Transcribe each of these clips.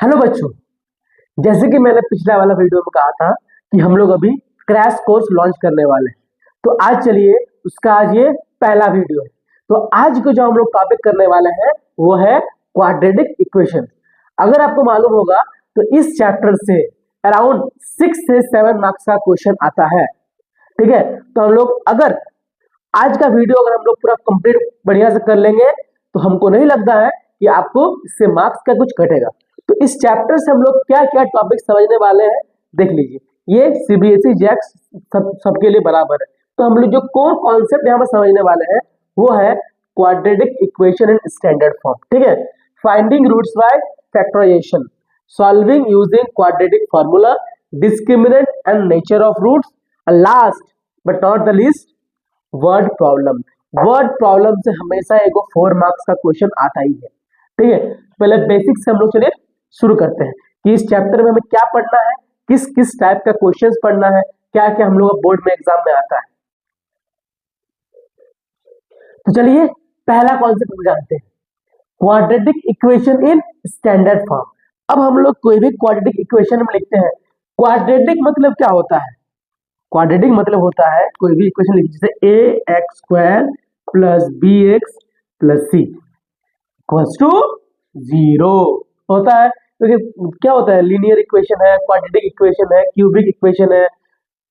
Hello बच्चों, जैसे कि मैंने पिछला वाला वीडियो में कहा था कि हम लोग अभी क्रैश कोर्स लॉन्च करने वाले हैं। तो आज चलिए उसका आज ये पहला वीडियो है। तो आज को जो हम लोग टॉपिक करने वाले हैं वो है क्वाड्रेटिक इक्वेशन। अगर आपको मालूम होगा तो इस चैप्टर से अराउंड 6 से 7 मार्क्स का क्वेश्चन आता है। ठीक है, तो हम लोग अगर आज का वीडियो अगर हम लोग पूरा कंप्लीट बढ़िया से कर लेंगे तो हमको नहीं लगता है कि आपको इससे मार्क्स का कुछ घटेगा। तो इस चैप्टर से हम लोग क्या क्या टॉपिक समझने वाले हैं देख लीजिए। ये सीबीएसई जैक्स सबके लिए बराबर है। तो हम लोग जो कोर कॉन्सेप्ट यहाँ पर समझने वाले हैं वो है quadratic equation in standard form. ठीक है, finding roots by factorisation, solving using quadratic formula, discriminant and nature of roots, last but not the least word problem. Word problem से हमेशा एक 4 मार्क्स का क्वेश्चन आता ही है। ठीक है, पहले बेसिक से हम लोग चलिए शुरू करते हैं कि इस चैप्टर में हमें क्या पढ़ना है, किस किस टाइप का क्वेश्चंस पढ़ना है, क्या क्या हम लोग बोर्ड में एग्जाम में आता है। तो चलिए पहला कॉन्सेप्ट हम जानते हैं, quadratic equation in standard form. अब हम लोग कोई भी क्वाड्रेटिक इक्वेशन में लिखते हैं, क्वाड्रेटिक मतलब क्या होता है? क्वाड्रेटिक मतलब होता है कोई भी इक्वेशन लिखिए जैसे a x square plus b x plus c equals to 0 होता है। क्योंकि तो क्या होता है, लीनियर इक्वेशन है, क्वाड्रेटिक इक्वेशन है, क्यूबिक इक्वेशन है।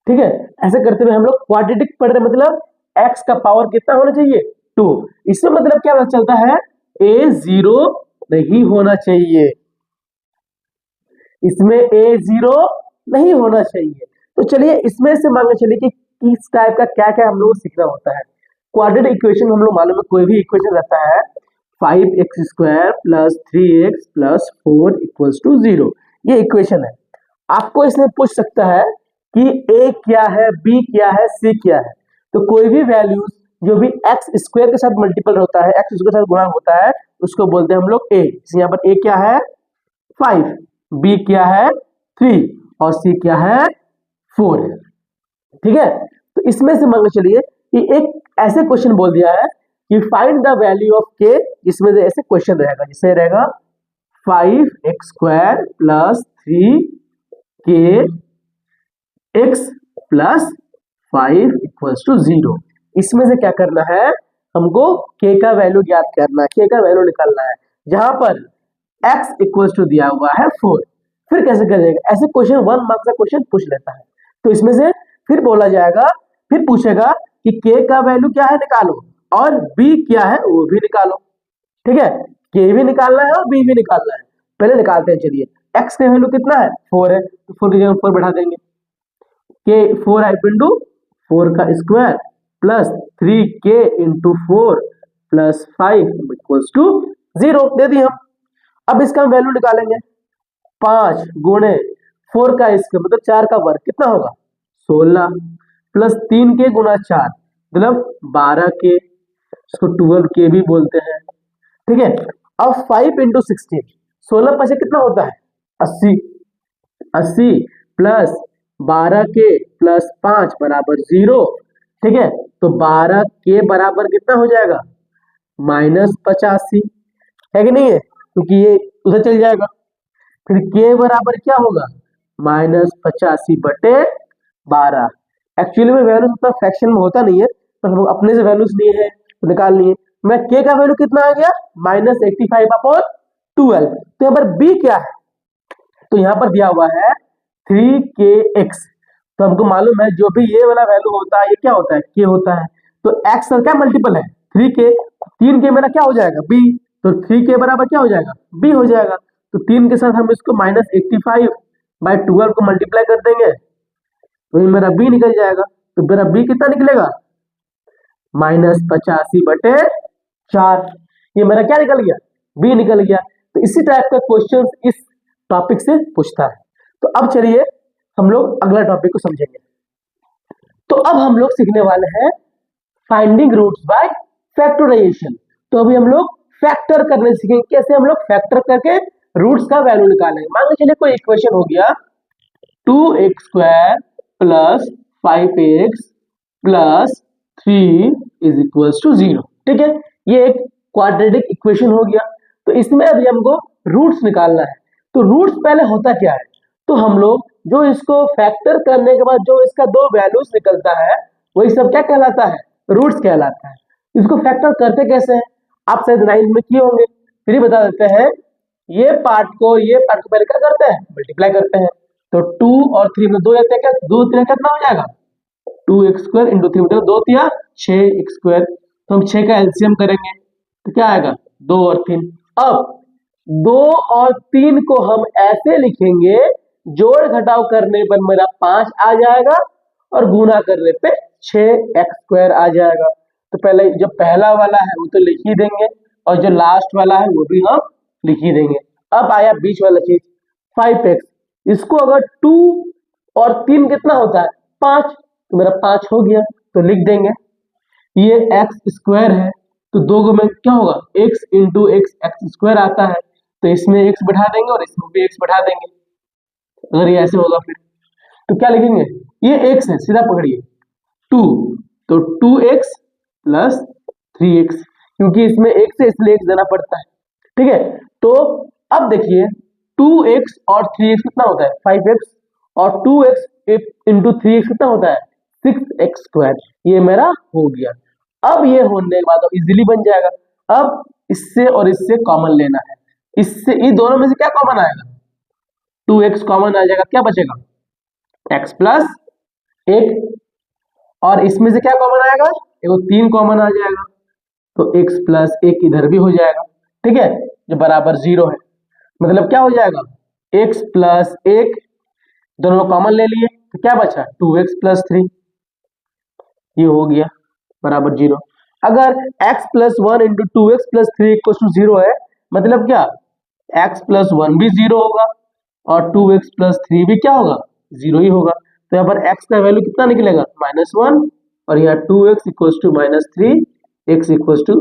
ठीक है, ऐसे करते हुए हम लोग क्वाड्रेटिक पढ़ रहे, मतलब x का पावर कितना होना चाहिए 2। इसमें मतलब क्या पता चलता है, a 0 नहीं होना चाहिए, इसमें a 0 नहीं होना चाहिए। तो चलिए इसमें से मान के चलिए कि किस टाइप का क्या क्या हम लोग को सीखना होता है। क्वाड्रेटिक इक्वेशन हम लोग मालूम है, कोई भी इक्वेशन रहता है 5x square plus 3x plus 4 equals to 0, ये इक्वेशन है। आपको इसमें पूछ सकता है कि a क्या है, b क्या है, c क्या है। तो कोई भी वैल्यूज जो भी x स्क्वायर के साथ मल्टीपल होता है, x स्क्वायर के साथ गुणा होता है, उसको बोलते हैं हम लोग a। यहाँ पर a क्या है 5, b क्या है 3 और c क्या है 4 है। ठीक है, तो इसमें से मान के चलिए कि एक ऐसे क्वेश्चन बोल दिया है कि find the value of k, जिसमें से ऐसे क्वेश्चन रहेगा जिससे रहेगा 5x square plus 3k x plus 5 equals to 0। इसमें से क्या करना है, हमको k का वैल्यू ज्ञात करना है, k का वैल्यू निकालना है, जहां पर x इक्वल्स टू दिया हुआ है 4। फिर कैसे करेगा, ऐसे क्वेश्चन 1 मार्क्स का क्वेश्चन पूछ लेता है। तो इसमें से फिर बोला जाएगा, फिर पूछेगा कि k का वैल्यू क्या है निकालो और b क्या है वो भी निकालो। ठीक है, k भी निकालना है और b भी निकालना है। पहले निकालते हैं, चलिए x का वैल्यू कितना है 4 है, तो 4 की जगह 4 बढ़ा देंगे, k 4 इंटू 4 का square plus 3k into 4 plus 5 equals to 0 दे दिए हम। अब इसका हम वैल्यू निकालेंगे, 5 गुणे 4 का स्क्वायर मतलब 4 का वर्ग कितना होगा 16 प्लस 3k गुना 4 मतलब 12k, इसको 12k भी बोलते हैं। ठीक है, अब 5 इंटू 16, 16 पैसे कितना होता है 80, 80 प्लस 12k प्लस 5 बराबर 0। ठीक है, तो 12k बराबर कितना हो जाएगा -85, है कि नहीं है, क्योंकि ये उधर चल जाएगा। फिर k बराबर क्या होगा -85 बटे 12। एक्चुअली में वैल्यू उतना फ्रैक्शन में होता नहीं है, पर हम लोग अपने से वैल्यूज लिए हैं तो निकाल लिए। मैं k का वैल्यू कितना आ गया -85/12। तो यहाँ पर b क्या है, तो यहाँ पर दिया हुआ है 3kx। तो हमको मालूम है जो भी ये वाला वैल्यू होता है ये क्या होता है k होता है। तो x का क्या मल्टीपल है 3k, 3k मेरा क्या हो जाएगा b, तो 3k बराबर क्या हो जाएगा b हो जाएगा। तो 3 के साथ हम इसको -85/12 को मल्टीप्लाई कर देंगे तो ये मेरा b निकल जाएगा। तो मेरा b कितना निकलेगा -85/4। ये मेरा क्या निकल गया b निकल गया। तो इसी टाइप का क्वेश्चन इस टॉपिक से पूछता है। तो अब चलिए हम लोग अगला टॉपिक को समझेंगे। तो अब हम लोग सीखने वाले हैं फाइंडिंग रूट्स बाय फैक्टराइजेशन। तो अभी हम लोग फैक्टर करने सीखेंगे, कैसे हम लोग फैक्टर करके रूट्स का वैल्यू निकालेंगे। मान लो चलिए कोई इक्वेशन हो गया 2x square plus 5x plus 3 is equals to 0। ठीक है, ये एक क्वाड्रेटिक इक्वेशन हो गया। तो इसमें अभी हमको रूट्स निकालना है। तो रूट्स पहले होता क्या है, तो हम लोग जो इसको फैक्टर करने के बाद जो इसका दो वैल्यूज निकलता है वही सब क्या कहलाता है, रूट्स कहलाता है। इसको फैक्टर करते कैसे हैं, आप शायद 9 में किए होंगे, फिर ही बता देते हैं। ये पार्ट को पहले क्या करते हैं, मल्टीप्लाई करते हैं। तो 2 और 3 में 2 जाते हैं, क्या 2 3 कितना हो जाएगा, 2x² इंटू 3 मतलब 2 3 6x²। तो हम 6 का एलसीएम करेंगे तो क्या आएगा, 2 और 3। अब 2 और 3 को हम ऐसे लिखेंगे, जोड़ घटाव करने पर मेरा 5 आ जाएगा और गुना करने पे 6x² आ जाएगा। तो पहले जो पहला वाला है वो तो लिख ही देंगे और जो लास्ट वाला है वो भी हम लिख ही देंगे। अब आया बीच वाला चीज 5x, इसको अगर 2 और 3 कितना होता है 5, तो मेरा 5 हो गया तो लिख देंगे। ये x² है तो दो गो में क्या होगा, x इंटू x² आता है, तो इसमें x बैठा देंगे और इसमें भी x बैठा देंगे। अगर ये ऐसे होगा फिर तो क्या लिखेंगे, ये x है सीधा पकड़िए 2, तो 2x प्लस 3x, क्योंकि इसमें x है इसलिए x देना पड़ता है। ठीक है, तो अब देखिए 2x और 3x कितना होता है 5x, और 2x इंटू 3x कितना होता है 6x²। ये मेरा हो गया। अब ये होने के बाद इजीली बन जाएगा। अब इससे और इससे कॉमन लेना है, इससे ये दोनों में से क्या कॉमन आएगा, 2x कॉमन आ जाएगा, क्या बचेगा x प्लस 1, और इसमें से क्या कॉमन आएगा, देखो 3 कॉमन आ जाएगा तो x प्लस 1 इधर भी हो जाएगा। ठीक है, जो बराबर 0 है, मतलब क्या हो जाएगा x प्लस 1, दोनों कॉमन ले लिए तो क्या बचा 2x प्लस 3, ये हो गया बराबर 0। अगर x plus 1 into 2x plus 3 equal to 0 है, मतलब क्या x प्लस 1 भी 0 होगा और 2x प्लस 3 भी क्या होगा 0 ही होगा। तो यहाँ पर x का वैल्यू कितना निकलेगा -1, और यहाँ 2x equal to -3, x equal to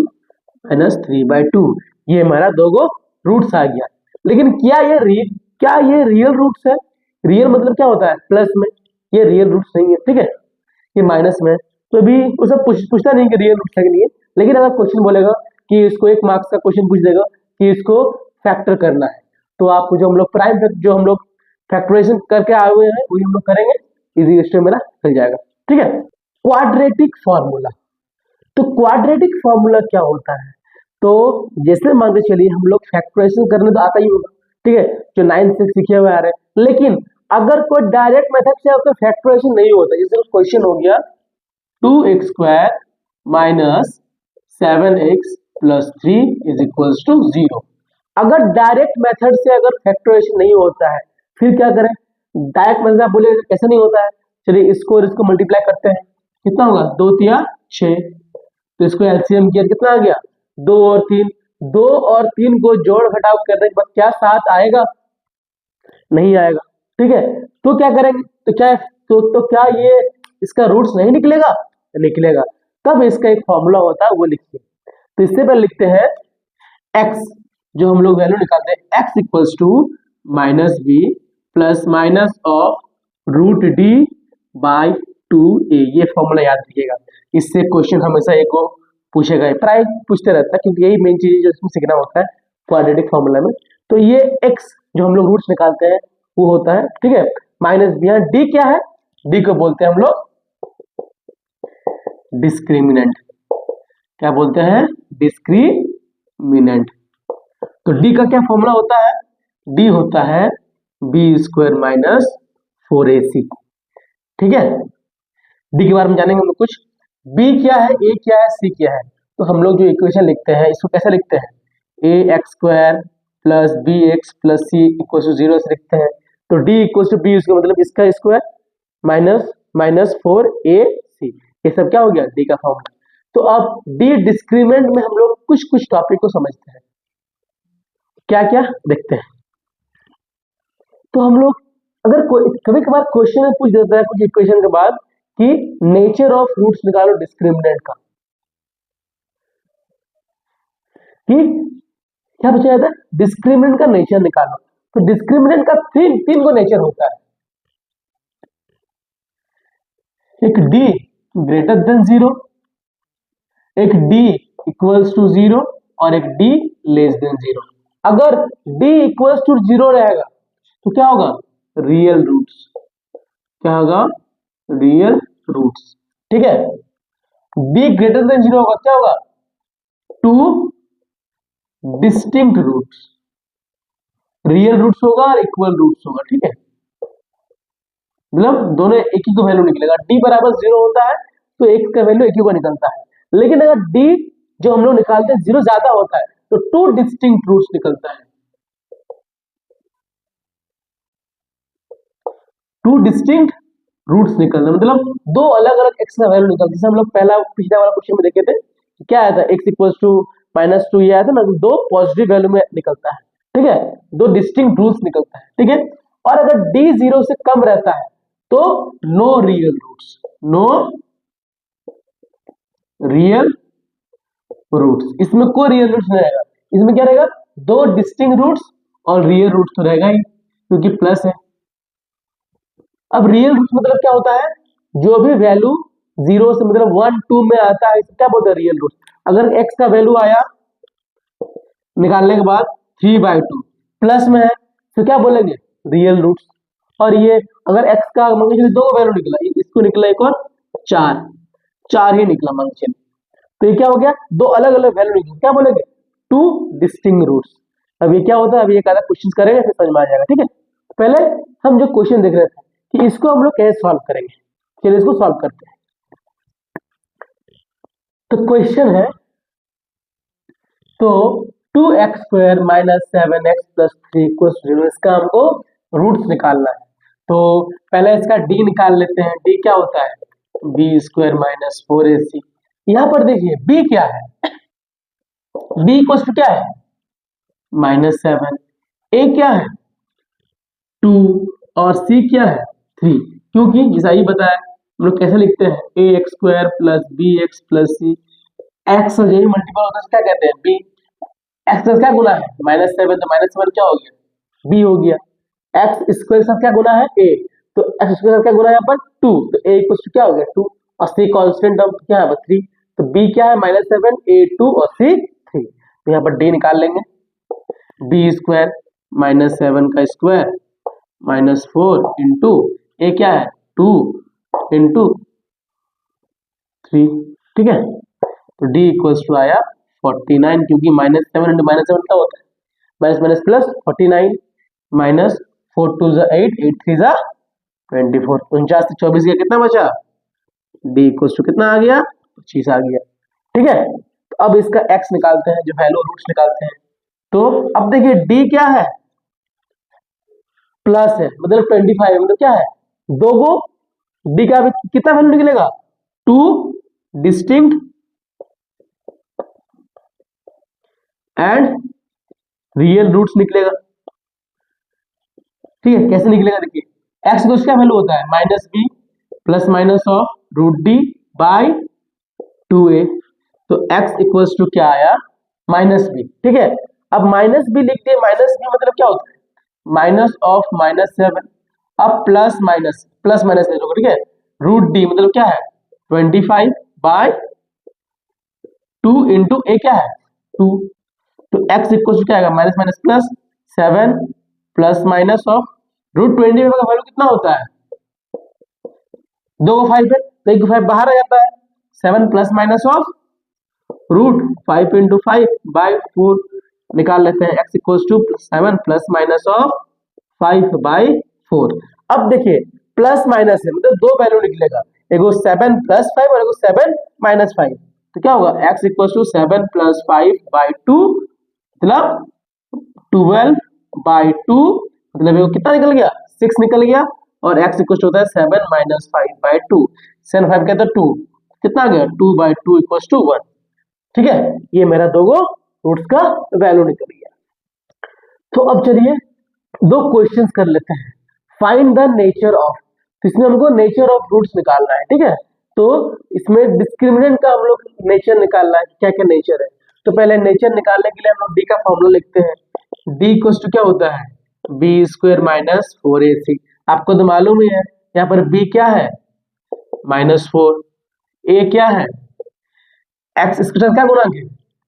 -3/2। ये हमारा दो गो रूट्स आ गया। लेकिन क्या ये रियल रूट्स है, रियल मतलब क्या होता है प्लस में, ये रियल रूट्स नहीं है। ठीक है, ये माइनस में, तो अभी वो सब पूछता नहीं कि रियल रूट्स है कि नहीं है, लेकिन अगर क्वेश्चन बोलेगा कि इसको 1 मार्क्स का क्वेश्चन पूछ देगा कि इसको फैक्टर करना है, तो आपको जो हम लोग जो हम लोग फैक्टराइजेशन करके आए हुए हैं वही हम लोग करेंगे, इजी स्टेप मेरा चल जाएगा। ठीक है, क्वाड्रेटिक फॉर्मूला। तो क्वाड्रेटिक फॉर्मूला क्या होता है, तो जैसे मान के चलिए हम लोग फैक्टराइजेशन करने तो आता ही होगा, ठीक है, जो 9 से सीखे हुए आ रहे हैं, लेकिन अगर कोई डायरेक्ट मेथड से आपका फैक्टराइजेशन नहीं होता, जैसे क्वेश्चन हो गया 2x² minus 7x plus 3 is equal to 0। अगर डायरेक्ट मेथड से अगर फैक्टराइजेशन नहीं होता है फिर क्या करें, डायरेक्ट मेथड आप बोले कैसे नहीं होता है, चलिए इसको और इसको मल्टीप्लाई करते हैं, कितना होगा 2 3 6, तो इसको एलसीएम किया कितना आ गया 2 और 3, 2 और 3 को जोड़ घटाव करने के बाद क्या 7 आएगा, नहीं आएगा। ठीक है, तो क्या करेंगे, तो क्या ये इसका रूट्स नहीं निकलेगा, निकलेगा। तब इसका एक फॉर्मूला होता है वो लिखिए। तो इससे पहले लिखते हैं x, जो हम लोग वैल्यू निकालते हैं x equals to -b plus minus of √d/2a, ये फॉर्मूला याद रखिएगा। इससे क्वेश्चन हमेशा एक को पूछेगा, प्राय पूछते रहता है, क्योंकि यही मेन चीज जो इसमें सीखना होता है क्वाड्रेटिक फॉर्मूला में। तो ये x जो हम लोग रूट्स निकालते हैं वो होता है, ठीक है, -b। यहाँ d क्या है, d को बोलते हैं हम लोग डिस्क्रिमिनेंट, क्या बोलते हैं डिस्क्रिमिनेंट। तो d का क्या फॉर्मूला होता है, d होता है b² माइनस 4ac। ठीक है, d के बारे में जानेंगे हम लोग कुछ, b क्या है, a क्या है, c क्या है। तो हम लोग जो इक्वेशन लिखते हैं इसको कैसे लिखते हैं, ax² plus bx plus c equal to 0 से लिखते हैं। तो d इक्वल टू b, उसका मतलब इसका स्क्वायर माइनस 4ac, ये सब क्या हो गया d का फॉर्मूला। तो अब d डिस्क्रिमिनेंट में हम लोग कुछ टॉपिक को समझते हैं, क्या क्या देखते हैं। तो हम लोग अगर कभी कभार क्वेश्चन में पूछ देता है कुछ इक्वेशन के बाद कि नेचर ऑफ रूट्स निकालो डिस्क्रिमिनेंट का, कि क्या पूछा जाता है, डिस्क्रिमिनेंट का नेचर निकालो। तो डिस्क्रिमिनेंट का तीन को नेचर होता है, एक d ग्रेटर देन 0, एक d इक्वल्स टू 0 और एक d लेस देन 0। अगर d इक्वल्स टू 0 रहेगा तो क्या होगा, रियल रूट्स। क्या होगा, रियल रूट्स। ठीक है, b ग्रेटर देन 0 होगा, क्या होगा, two distinct roots. Real roots होगा और इक्वल रूट्स होगा। ठीक है, मतलब दोनों एक ही को वैल्यू निकलेगा। d बराबर 0 होता है तो x का वैल्यू एक ही को निकलता है, लेकिन अगर d जो हम लोग निकालते हैं 0 ज्यादा होता है तो टू डिस्टिंक्ट रूट्स निकलता है। टू डिस्टिंक्ट रूट्स निकलते हैं मतलब दो अलग अलग x का वैल्यू निकलता है। जैसे हम लोग पहला पिछला वाला क्वेश्चन में देखे थे, क्या आया था, x इक्वल्स टू -2 ये आया था ना, दो पॉजिटिव वैल्यू में निकलता है। ठीक है, दो डिस्टिंक्ट रूट्स निकलता है। ठीक है, और अगर d 0 से कम रहता है तो no real roots, no real roots. इसमें कोई रियल रूट्स नहीं रहेगा, इसमें क्या रहेगा, दो डिस्टिंक्ट रूट्स और रियल रूट्स तो रहेगा ही क्योंकि प्लस है। अब रियल रूट्स मतलब क्या होता है, जो भी वैल्यू 0 से मतलब 1 2 में आता है क्या बोलते हैं, रियल रूट्स। अगर x का वैल्यू आया निकालने के बाद 3/2 प्लस में है तो क्या बोलेंगे, रियल रूट्स। और ये अगर x का मान के चलिए दो वैल्यू निकला, इसको निकला एक और 4, 4 ही निकला मान के चलिए, तो ये क्या हो गया, दो अलग अलग वैल्यू निकली, क्या बोलेंगे, टू डिस्टिंक्ट रूट्स। अब ये क्या होता है, अब ये आधा क्वेश्चन करेंगे फिर समझ में आ जाएगा। ठीक है, पहले हम जो क्वेश्चन देख रहे थे कि इसको हम लोग कैसे सॉल्व करेंगे, चलिए इसको सॉल्व करते हैं। तो क्वेश्चन है, तो 2x² - 7x + 3 = 0, इसका हमको रूट्स निकालना है। तो पहले इसका d निकाल लेते हैं। d क्या होता है, b² - 4ac। यहाँ पर देखिए b क्या है, b = क्या है, -7, a क्या है 2 और c क्या है 3। क्योंकि जैसा ही बताया हम लोग कैसे लिखते हैं, ax² + bx + c, x से यही मल्टीपल होता है क्या कहते हैं, b। x का क्या गुना है, -7, तो -7 क्या हो गया, b हो गया। x² का क्या गुना है, a, तो x² का क्या गुना है यहाँ पर 2, तो a = क्या हो गया 2, और c कांस्टेंट टर्म क्या है 3, तो b क्या है -7, a 2 और c 3। तो यहाँ पर d निकाल लेंगे, b² -7 का स्क्वायर -4 इंटू a क्या है 2 इंटू 3। ठीक है, तो d = आया 49, क्योंकि -7 इंटू -7 क्या होता है, माइनस माइनस प्लस 49, -4 2 = 8, 8 3 = 24, 49 से 24 का कितना बचा, d = कितना आ गया, 25 आ गया। ठीक है, तो अब इसका x निकालते हैं, जो वैल्यू रूट्स निकालते हैं। तो अब देखिए d क्या है, प्लस है मतलब 25, मतलब क्या है, दो गो d का कितना वैल्यू निकलेगा, two distinct and real roots निकलेगा। ठीक है, कैसे निकलेगा देखिए, x को क्या वैल्यू होता है, -b ±√d बाई 2a, तो x = क्या आया, -b। ठीक है, अब -b लिख दिए, -b मतलब क्या होता है, -7, अब प्लस माइनस ले लो। ठीक है, √d मतलब क्या है 25/2 इंटू a क्या है 2, तो x = क्या आएगा, minus minus plus 7 plus minus of √20 का वैल्यू कितना होता है, 2 को 5 है तो 1 को 5 बाहर आ जाता है, 7 प्लस माइनस ऑफ √5 इंटू 5/4 निकाल लेते हैं, x = 7 प्लस माइनस ऑफ 5/4। अब देखिए प्लस माइनस है मतलब दो वैल्यू निकलेगा, एगो 7 + 5 और एगो 7 - 5, तो क्या होगा, x = 7 + 5/2 मतलब 12/2, मतलब ये कितना निकल गया 6 निकल गया, और x = होता है 7 - 5/2, 7 5 कहते 2, कितना आ गया 2/2 = 1। ठीक है, ये मेरा दोगो रूट्स का वैल्यू निकल गया। तो अब चलिए दो क्वेश्चंस कर लेते हैं, फाइंड द नेचर ऑफ, तो इसमें हमको नेचर ऑफ रूट्स निकालना है। ठीक है, तो इसमें डिस्क्रिमिनेंट का हम लोग नेचर निकालना है, क्या क्या नेचर है। तो पहले नेचर निकालने के लिए हम लोग d का फॉर्मूला लिखते हैं, d = क्या होता है, b² - 4ac, आपको तो मालूम ही है, यहाँ पर b क्या है -4, a क्या है, x इसके साथ क्या गुणा है,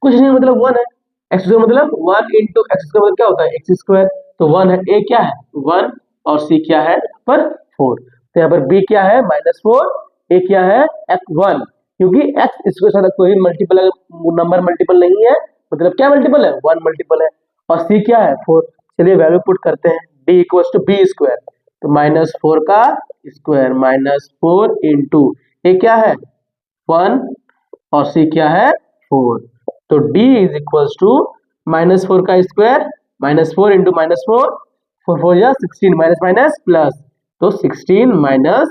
कुछ नहीं मतलब 1 है, एक्स स्क्वायर मतलब 1 इंटू एक्स स्क्वायर मतलब क्या होता है एक्स स्क्वायर। तो 1 है, ए क्या है 1 और सी क्या है पर 4। तो यहाँ पर बी क्या है -4, ए क्या है x1, क्योंकि एक्स स्क्वायर साथ कोई मल्टीपल नंबर मल्टीपल नहीं है, मतलब क्या मल्टीपल है 1 मल्टीपल है, और सी क्या है 4। चलिए वैल्यू पुट करते हैं, d equals to b square, तो -4 का स्क्वायर -4 इंटू ए क्या है 1 और सी क्या है 4। तो d इज इक्वल्स टू -4 का स्क्वायर -4 इंटू -4, 4 4 जा 16 माइनस माइनस प्लस, तो 16 माइनस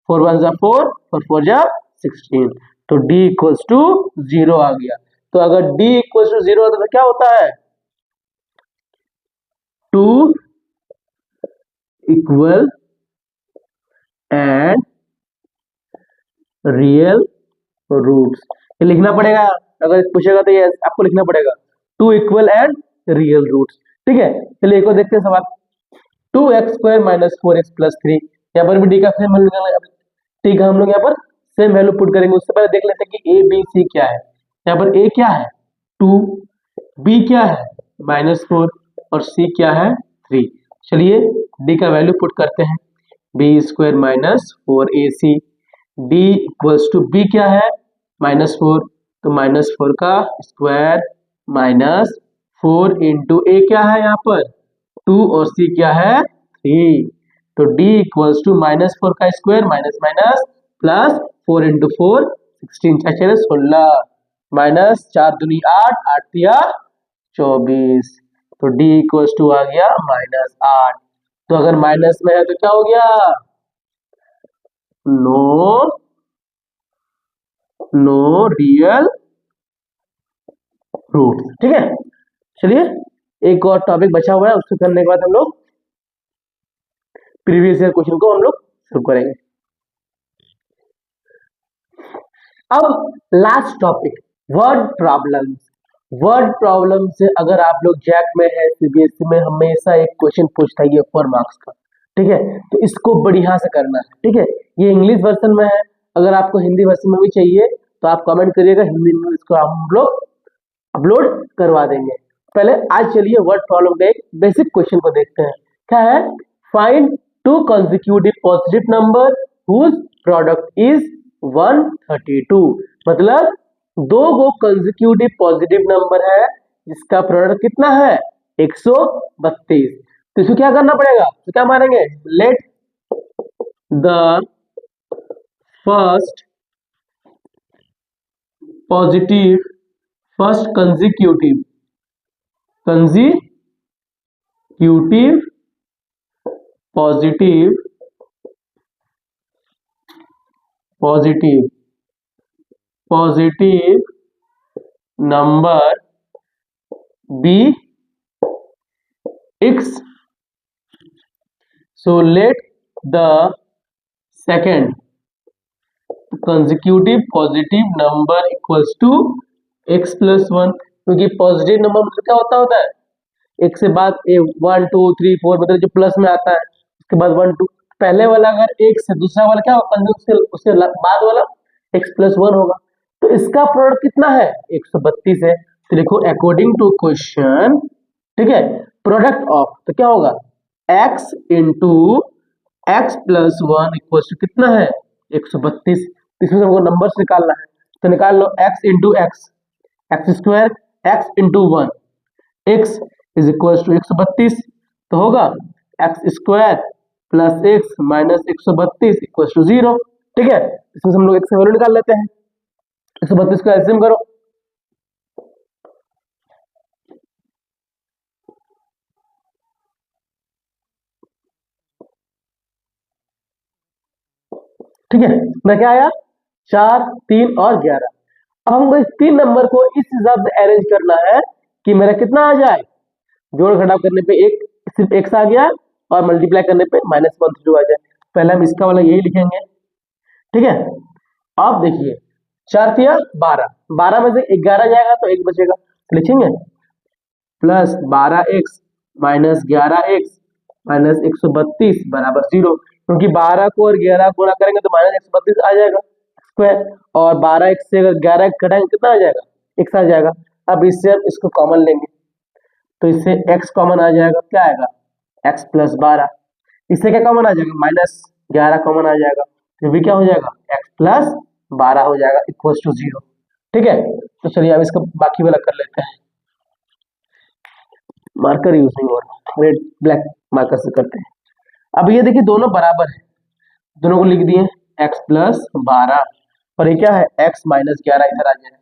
4 1 जा 4 4 4 जा 16, तो d इक्वल्स टू 0 आ गया। तो अगर d इक्वल्स टू 0 होता तो क्या होता है 2 इक्वल एंड रियल रूट्स, ये लिखना पड़ेगा, अगर पूछेगा तो ये आपको लिखना पड़ेगा 2 इक्वल एंड रियल रूट्स। ठीक है, चलिए एक और देखते हैं सवाल, 2x² - 4x + 3, यहाँ पर भी डी का सेम वैल्यू निकालना है। ठीक है, हम लोग यहाँ पर सेम वैल्यू पुट करेंगे, उससे पहले देख लेते हैं कि ए बी सी क्या है। यहाँ पर ए क्या है 2, बी क्या है -4 और सी क्या है 3। चलिए डी का वैल्यू पुट करते हैं, b² - 4ac, d equals to B क्या है -4, तो -4 का स्क्वायर -4 इंटू ए क्या है यहाँ पर 2 और सी क्या है 3, तो d इक्वल्स टू -4 का square minus minus plus 4 into 4 16 4 16 minus 4 दूनी 8 8 तिया 24, तो d इक्वल्स टू आ गया -8। तो अगर माइनस में है तो क्या हो गया नो रियल रूट। ठीक है, चलिए एक और टॉपिक बचा हुआ है, उसको करने के बाद हम लोग प्रीवियस ईयर क्वेश्चन को हम लोग शुरू करेंगे। अब last topic word problem. Word problem से अगर आप लोग जैक में है सीबीएसई में हमेशा एक क्वेश्चन पूछता है ये 4 मार्क्स का। ठीक है, तो इसको बढ़िया से करना है। ठीक है, ये इंग्लिश वर्जन में है, अगर आपको हिंदी वर्जन में भी चाहिए तो आप कमेंट करिएगा, हिंदी में इसको हम लोग अपलोड करवा देंगे। पहले आज चलिए वर्ड प्रॉब्लम का एक बेसिक क्वेश्चन को देखते हैं। क्या है, find 2 consecutive positive number whose product is 132, मतलब 2 गो कंसेक्यूटिव पॉजिटिव नंबर है जिसका प्रोडक्ट कितना है 132। तो इसको क्या करना पड़ेगा, तो क्या मारेंगे, let the first positive first consecutive positive number be x, so let the second consecutive positive number equals to x plus 1, क्योंकि पॉजिटिव नंबर मतलब क्या होता है एक से बाद 1 2 3 4 मतलब जो प्लस में आता है उसके बाद 1 2, पहले वाला अगर एक से दूसरा वाला क्या होगा उसके बाद वाला x plus 1 होगा। तो इसका प्रोडक्ट कितना है 132 है। तो देखो अकॉर्डिंग टू क्वेश्चन, ठीक है, प्रोडक्ट ऑफ तो क्या होगा x into x plus 1 equal to कितना है 132। इसमें हमको नंबर्स निकालना है, तो निकाल लो x into x, x square x into 1, x is equal to 132, तो होगा x square plus x minus 132 equal to 0। ठीक है, इसमें हम लोग x की वैल्यू निकाल लेते हैं, 132 को एलसीएम करो, ठीक है, मैं क्या आया 4 3 और 11। अब हमको इस 3 नंबर को इस हिसाब से अरेंज करना है कि मेरा कितना आ जाए, जोड़ घटाव करने पे एक सिर्फ x आ गया और मल्टीप्लाई करने पे -132 आ जाए। पहले हम इसका वाला यही लिखेंगे। ठीक है, अब देखिए 4 तिया 12, 12 में से 11 जाएगा तो 1 बचेगा, लिखेंगे plus 12x minus 11x minus 132 बराबर 0, क्योंकि 12 को और 11 को गुणा करेंगे तो -132 आ जाएगा स्क्वायर, और 12x से अगर 11 घटाएंगे कितना आ जाएगा x आ जाएगा। अब इससे हम इसको कॉमन लेंगे, तो इससे x कॉमन आ जाएगा, क्या आएगा x प्लस 12। इससे क्या कॉमन आ जाएगा, माइनस 11 कॉमन आ जाएगा, तो भी क्या हो जाएगा x प्लस 12 हो जाएगा इक्वल टू 0। ठीक है, तो चलिए अब इसका बाकी वाला कर लेते हैं। मार्कर यूज नहीं हो रहा, रेड ब्लैक मार्कर से करते हैं। अब ये देखिए दोनों बराबर है, दोनों को लिख दिए x प्लस 12 और ये क्या है x माइनस 11, इधर आ जाएगा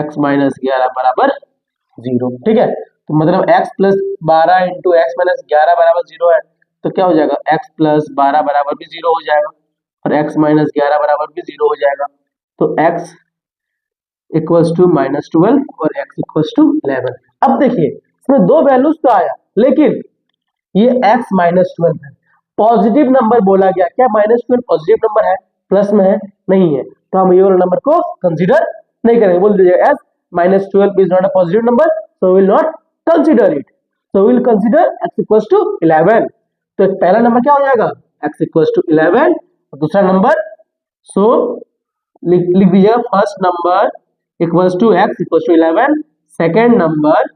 x माइनस 11 बराबर 0। ठीक है, तो मतलब x plus 12 into x minus 11 बराबर 0 है, तो क्या हो जाएगा x प्लस 12 बराबर भी 0 हो जाएगा और x माइनस 11 बराबर भी 0 हो जाएगा। तो x इक्वल्स टू -12 और x इक्वल्स टू 11। अब देखिए इसमें दो वैल्यूज तो आया, लेकिन ये x -12 है, पॉजिटिव नंबर बोला गया, क्या -12 पॉजिटिव नंबर है, प्लस में है, नहीं है, तो हम ये वाला नंबर को कंसीडर नहीं करेंगे। बोल दीजिए s -12 is not a positive number, so will not consider it, so will consider x equals to 11। तो पहला नंबर क्या हो जाएगा x इक्वल्स टू 11 और दूसरा नंबर, सो लिख दीजिएगा first number equals to x equals to 11, second number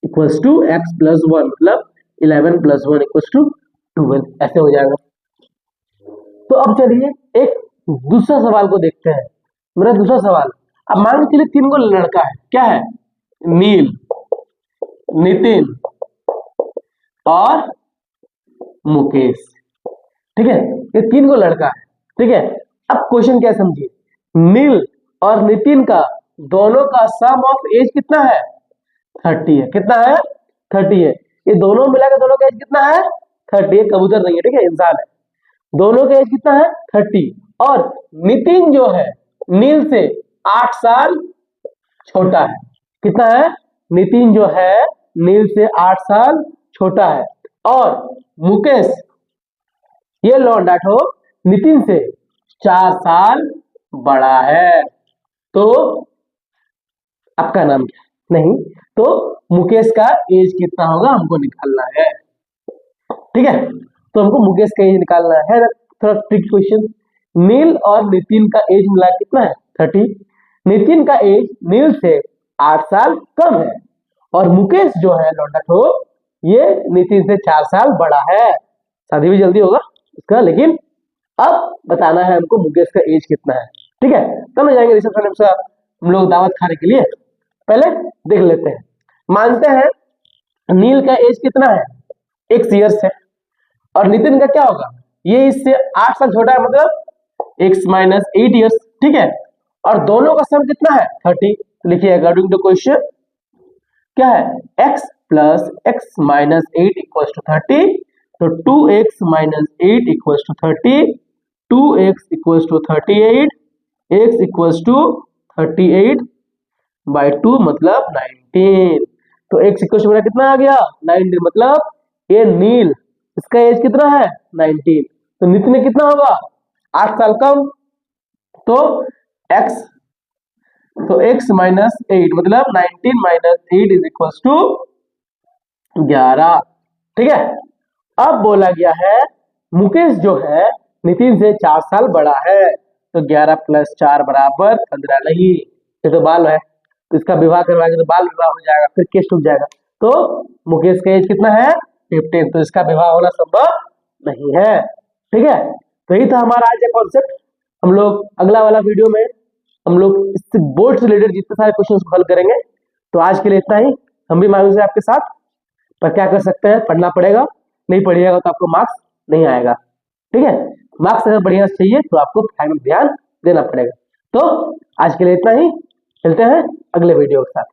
equals to x plus 1, मतलब 11 प्लस 1 इक्वल्स टू 12, ऐसे हो जाएगा। तो अब चलिए एक दूसरा सवाल को देखते हैं। मेरा दूसरा सवाल, अब मान के चलिए 3 को लड़का है, क्या है, नील, नितिन और मुकेश। ठीक है, ये 3 को लड़का है। ठीक है, अब क्वेश्चन क्या समझिए, नील और नितिन का दोनों का सम ऑफ एज कितना है, 30 है। कितना है, 30 है। ये दोनों मिलाकर दोनों का एज कितना है, 30 है। कबूतर नहीं है, ठीक है, इंसान है। दोनों का एज कितना है, 30, और नितिन जो है नील से 8 साल छोटा है। कितना है, नितिन जो है नील से 8 साल छोटा है, और मुकेश ये लौंडा ठो नितिन से 4 साल बड़ा है। तो आपका नाम क्या है, नहीं, तो मुकेश का एज कितना होगा हमको निकालना है। ठीक है, तो हमको मुकेश का एज निकालना है ना, थोड़ा ट्रिक क्वेश्चन। नील और नितिन का एज मिला कितना है, 30। नितिन का एज नील से 8 साल कम है, और मुकेश जो है लौंडा ठो ये नितिन से 4 साल बड़ा है। शादी भी जल्दी होगा उसका, लेकिन अब बताना है हमको मुकेश का एज कितना है। ठीक है, तब मैं जाएंगे रिसेप्शन में हम लोग दावत खाने के लिए। पहले देख लेते हैं, मानते हैं नील का एज कितना है, 6 ईयर्स है, और नितिन का क्या होगा, ये इससे 8 साल छोटा है, मतलब x माइनस 8 ईयर्स। ठीक है, और दोनों का सम कितना है, 30। लिखिए अकॉर्डिंग टू क्वेश्चन क्या है, x plus x minus 8 equals to 30, तो 2x minus 8 equals to 30, 2x equals to 38, x equals to 38 by 2 मतलब 19। तो x इक्वल्स मेरा कितना आ गया, 19, मतलब ये नील, इसका एज कितना है, 19, तो नितिन कितना होगा, 8 साल कम, तो x माइनस 8 मतलब 19 माइनस 8 इज इक्वल्स टू 11। ठीक है, अब बोला गया है मुकेश जो है नितिन से 4 साल बड़ा है, तो 11 प्लस 4 बराबर 15, नहीं ये तो बाल है, तो इसका विवाह करवाएंगे तो बाल विवाह हो जाएगा, फिर केस टूट जाएगा। तो मुकेश का एज कितना है, 15, तो इसका विवाह होना संभव नहीं है। ठीक है, तो यही था हमारा आज का कॉन्सेप्ट। हम लोग अगला वाला वीडियो में हम लोग इससे बोर्ड से रिलेटेड जितने सारे क्वेश्चंस को हल करेंगे। तो आज के लिए इतना ही, हम भी मायूस है आपके साथ, पर क्या कर सकते हैं, पढ़ना पड़ेगा, नहीं पढ़िएगा तो आपको मार्क्स नहीं आएगा। ठीक है, मार्क्स अगर बढ़िया चाहिए तो आपको ध्यान देना पड़ेगा। तो आज के लिए इतना ही, मिलते हैं अगले वीडियो के साथ।